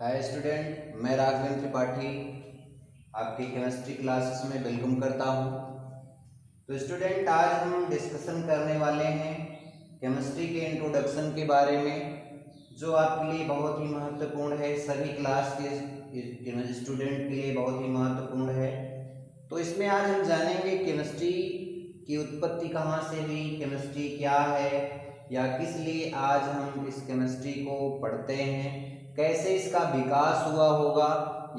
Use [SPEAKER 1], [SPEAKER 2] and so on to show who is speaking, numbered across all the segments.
[SPEAKER 1] Hi student, मैं राघवेंद्र त्रिपाठी आपकी chemistry classes में वेलकम करता हूं। तो स्टूडेंट, आज हम डिस्कशन करने वाले हैं केमिस्ट्री के इंट्रोडक्शन के बारे में, जो आपके लिए बहुत ही महत्वपूर्ण है। सभी क्लास के स्टूडेंट के लिए बहुत ही महत्वपूर्ण है। तो इसमें आज हम जानेंगे केमिस्ट्री की उत्पत्ति कहाँ से हुई, केमिस्ट्री क्या है, या किस लिए आज हम इस केमिस्ट्री को पढ़ते हैं, कैसे इसका विकास हुआ होगा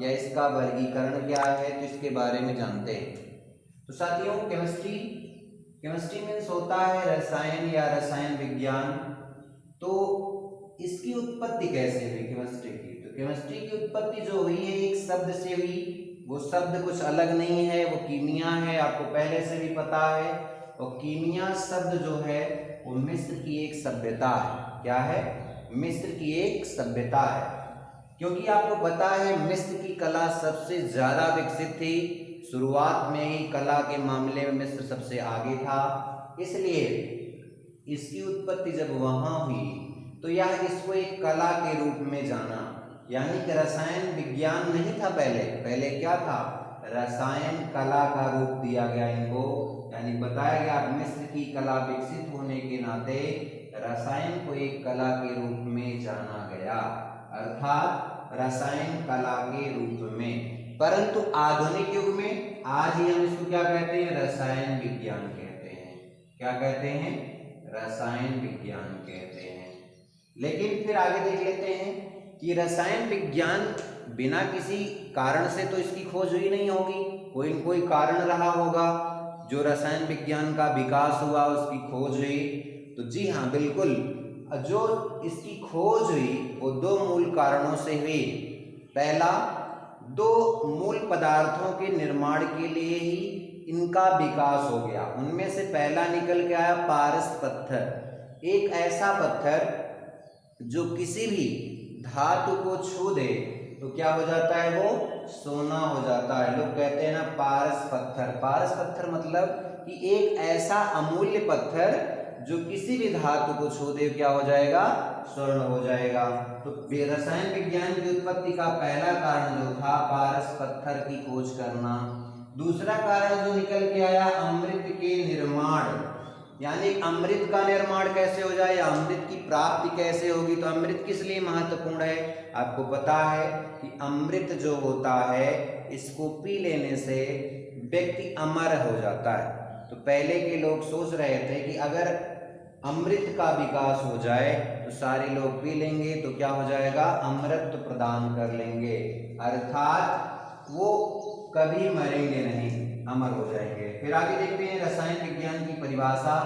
[SPEAKER 1] या इसका वर्गीकरण क्या है, तो इसके बारे में जानते हैं। तो साथियों, केमिस्ट्री मीन्स होता है रसायन या रसायन विज्ञान। तो इसकी उत्पत्ति कैसे हुई केमिस्ट्री की? तो केमिस्ट्री की उत्पत्ति जो हुई है एक शब्द से हुई। वो शब्द कुछ अलग नहीं है, वो कीमिया है। आपको पहले से भी पता है। और कीमिया शब्द जो है वो मिस्र की एक सभ्यता है। क्या है? मिस्र की एक सभ्यता है। क्योंकि आपको पता है मिस्र की कला सबसे ज्यादा विकसित थी। शुरुआत में ही कला के मामले में मिस्र सबसे आगे था। इसलिए इसकी उत्पत्ति जब वहां हुई तो यह इसको एक कला के रूप में जाना। यानी कि रसायन विज्ञान नहीं था पहले क्या था? रसायन कला का रूप दिया गया इनको। यानी बताया गया मिस्र की कला विकसित होने के नाते रसायन को एक कला के रूप में जाना गया, अर्थात रसायन कला के रूप में। परंतु आधुनिक युग में आज ही हम इसको क्या कहते हैं? रसायन विज्ञान कहते हैं। क्या कहते हैं? रसायन विज्ञान कहते हैं। लेकिन फिर आगे देख लेते हैं कि रसायन विज्ञान बिना किसी कारण से तो इसकी खोज हुई नहीं होगी। कोई न कोई कारण रहा होगा जो रसायन विज्ञान का विकास हुआ, उसकी खोज हुई। तो जी हाँ, बिल्कुल, जो इसकी खोज हुई वो दो मूल कारणों से हुई। पहला, दो मूल पदार्थों के निर्माण के लिए ही इनका विकास हो गया। उनमें से पहला निकल के आया पारस पत्थर। एक ऐसा पत्थर जो किसी भी धातु को छू दे तो क्या हो जाता है? वो सोना हो जाता है। लोग कहते हैं ना पारस पत्थर। पारस पत्थर मतलब कि एक ऐसा अमूल्य पत्थर जो किसी भी धातु को छू दे क्या हो जाएगा? स्वर्ण हो जाएगा। तो रसायन विज्ञान की उत्पत्ति का पहला कारण जो था पारस पत्थर की खोज करना। दूसरा कारण जो निकल के आया अमृत के निर्माण। यानी अमृत का निर्माण कैसे हो जाए, अमृत की प्राप्ति कैसे होगी। तो अमृत किस लिए महत्वपूर्ण है? आपको पता है कि अमृत जो होता है इसको पी लेने से व्यक्ति अमर हो जाता है। तो पहले के लोग सोच रहे थे कि अगर अमृत का विकास हो जाए तो सारे लोग पी लेंगे तो क्या हो जाएगा? अमृत प्रदान कर लेंगे, अर्थात वो कभी मरेंगे नहीं, अमर हो जाएंगे। फिर आगे देखते हैं रसायन विज्ञान की परिभाषा।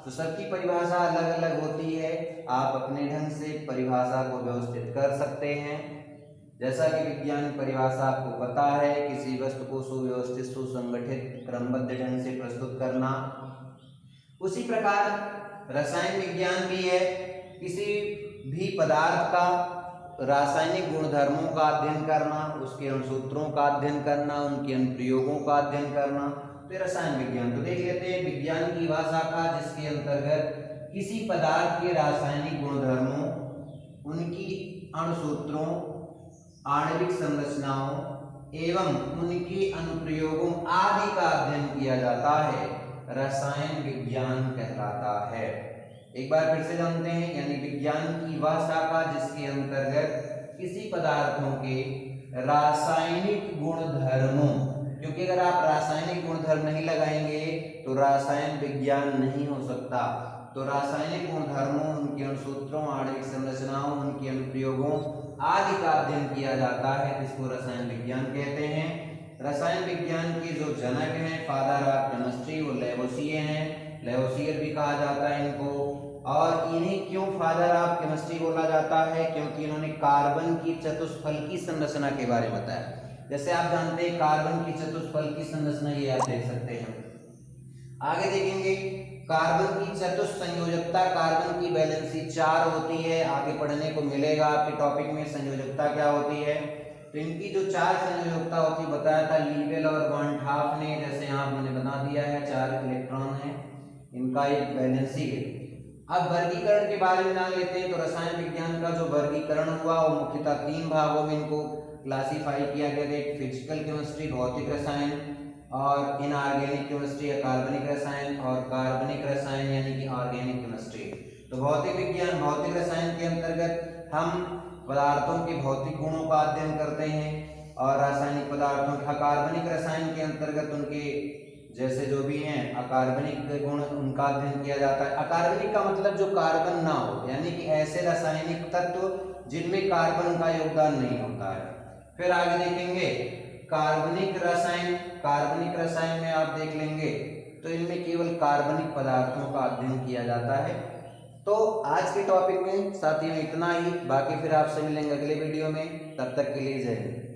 [SPEAKER 1] तो सबकी परिभाषा अलग अलग होती है। आप अपने ढंग से परिभाषा को व्यवस्थित कर सकते हैं। जैसा कि विज्ञान परिभाषा आपको पता है, किसी वस्तु को सुव्यवस्थित, सुसंगठित, क्रमबद्ध ढंग से प्रस्तुत करना। उसी प्रकार रसायन विज्ञान भी है, किसी भी पदार्थ का रासायनिक गुणधर्मों का अध्ययन करना, उसके अणुसूत्रों का अध्ययन करना, उनके अनुप्रयोगों का अध्ययन करना, तो रसायन विज्ञान। तो देख लेते हैं विज्ञान की वह शाखा जिसके अंतर्गत किसी पदार्थ के रासायनिक गुणधर्मों, उनकी अणुसूत्रों, आणविक संरचनाओं एवं उनके अनुप्रयोगों आदि का अध्ययन किया जाता है, रसायन विज्ञान कहलाता है। एक बार फिर से जानते हैं, यानी विज्ञान की वह शाखा जिसके अंतर्गत किसी पदार्थों के रासायनिक गुणधर्मों, क्योंकि अगर आप रासायनिक गुणधर्म नहीं लगाएंगे तो रासायन विज्ञान नहीं हो सकता। तो रासायनिक गुणधर्मों, उनके अणुसूत्रों, आणविक संरचनाओं, उनके अनुप्रयोगों आदि का अध्ययन किया जाता है, जिसको रसायन विज्ञान कहते हैं। रसायन विज्ञान के जो जनक हैं, फादर ऑफ केमिस्ट्री, वो लेवोसियर हैं। लेवोसियर भी कहा जाता है इनको। और इन्हें क्यों फादर ऑफ केमिस्ट्री बोला जाता है? क्योंकि इन्होंने कार्बन की चतुष्फलकी संरचना के बारे में बताया। जैसे आप जानते हैं कार्बन की चतुष्फलकी संरचना, ये आप देख सकते हैं। आगे देखेंगे कार्बन की चतुस्संयोजकता, कार्बन की वैलेंसी 4 होती है। आगे पढ़ने को मिलेगा आपके टॉपिक में संयोजकता क्या होती है। तो इनकी जो 4 संयोजकता होती है बताया था लीवेल और वॉन हाफ ने। जैसे यहाँ मैंने बता दिया है 4 इलेक्ट्रॉन है, इनका एक वैलेंसी है। अब वर्गीकरण के बारे में जान लेते हैं। तो रसायन विज्ञान का जो वर्गीकरण हुआ वो मुख्यतः 3 भागों में इनको क्लासिफाई किया गया है। एक फिजिकल केमिस्ट्री भौतिक रसायन, और इनऑर्गेनिक केमिस्ट्री या कार्बनिक रसायन, और कार्बनिक रसायन यानी कि ऑर्गेनिक केमिस्ट्री। तो भौतिक विज्ञान भौतिक रसायन के अंतर्गत हम पदार्थों के भौतिक गुणों का अध्ययन करते हैं, और रासायनिक पदार्थों का कार्बनिक रसायन के अंतर्गत उनके जैसे जो भी हैं अकार्बनिक गुण उनका अध्ययन किया जाता है। अकार्बनिक का मतलब जो कार्बन ना हो, यानी कि ऐसे रासायनिक तत्व जिनमें कार्बन का योगदान नहीं होता है। फिर आगे देखेंगे कार्बनिक रसायन। कार्बनिक रसायन में आप देख लेंगे तो इनमें केवल कार्बनिक पदार्थों का अध्ययन किया जाता है। तो आज के टॉपिक में साथियों इतना ही, बाकी फिर आपसे मिलेंगे अगले वीडियो में। तब तक के लिए जय हिंद।